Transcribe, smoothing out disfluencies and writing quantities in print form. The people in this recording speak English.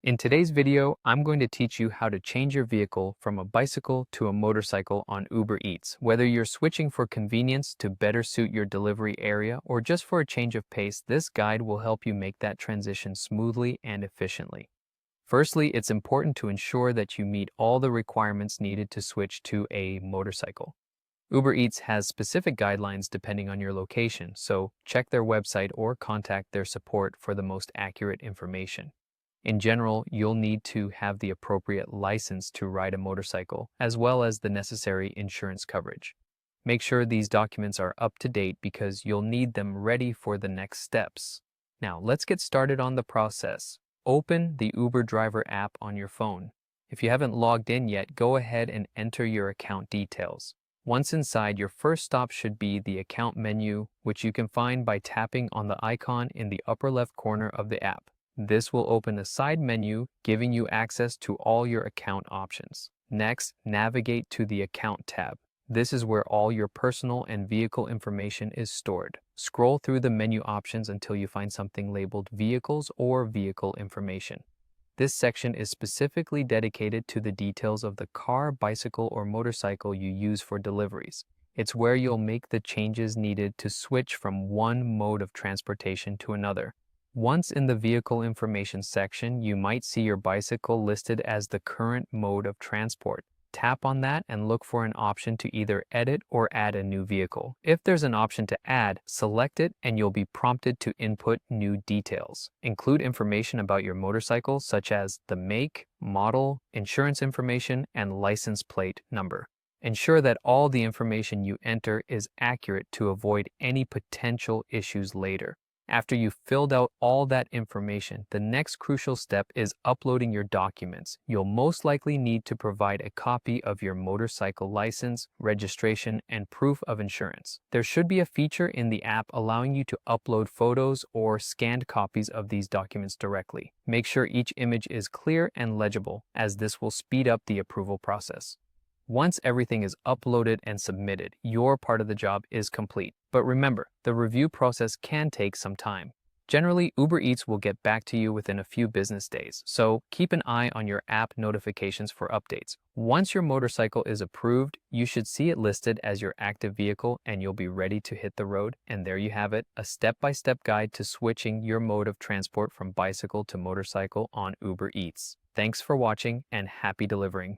In today's video, I'm going to teach you how to change your vehicle from a bicycle to a motorcycle on Uber Eats. Whether you're switching for convenience to better suit your delivery area or just for a change of pace, this guide will help you make that transition smoothly and efficiently. Firstly, it's important to ensure that you meet all the requirements needed to switch to a motorcycle. Uber Eats has specific guidelines depending on your location, so check their website or contact their support for the most accurate information. In general, you'll need to have the appropriate license to ride a motorcycle, as well as the necessary insurance coverage. Make sure these documents are up to date because you'll need them ready for the next steps. Now, let's get started on the process. Open the Uber driver app on your phone. If you haven't logged in yet, go ahead and enter your account details. Once inside, your first stop should be the account menu, which you can find by tapping on the icon in the upper left corner of the app. This will open a side menu, giving you access to all your account options. Next, navigate to the Account tab. This is where all your personal and vehicle information is stored. Scroll through the menu options until you find something labeled Vehicles or Vehicle Information. This section is specifically dedicated to the details of the car, bicycle, or motorcycle you use for deliveries. It's where you'll make the changes needed to switch from one mode of transportation to another. Once in the vehicle information section, you might see your bicycle listed as the current mode of transport. Tap on that and look for an option to either edit or add a new vehicle. If there's an option to add, select it and you'll be prompted to input new details. Include information about your motorcycle such as the make, model, insurance information, and license plate number. Ensure that all the information you enter is accurate to avoid any potential issues later. After you've filled out all that information, the next crucial step is uploading your documents. You'll most likely need to provide a copy of your motorcycle license, registration, and proof of insurance. There should be a feature in the app allowing you to upload photos or scanned copies of these documents directly. Make sure each image is clear and legible, as this will speed up the approval process. Once everything is uploaded and submitted, your part of the job is complete. But remember, the review process can take some time. Generally, Uber Eats will get back to you within a few business days, so keep an eye on your app notifications for updates. Once your motorcycle is approved, you should see it listed as your active vehicle and you'll be ready to hit the road. And there you have it, a step-by-step guide to switching your mode of transport from bicycle to motorcycle on Uber Eats. Thanks for watching and happy delivering.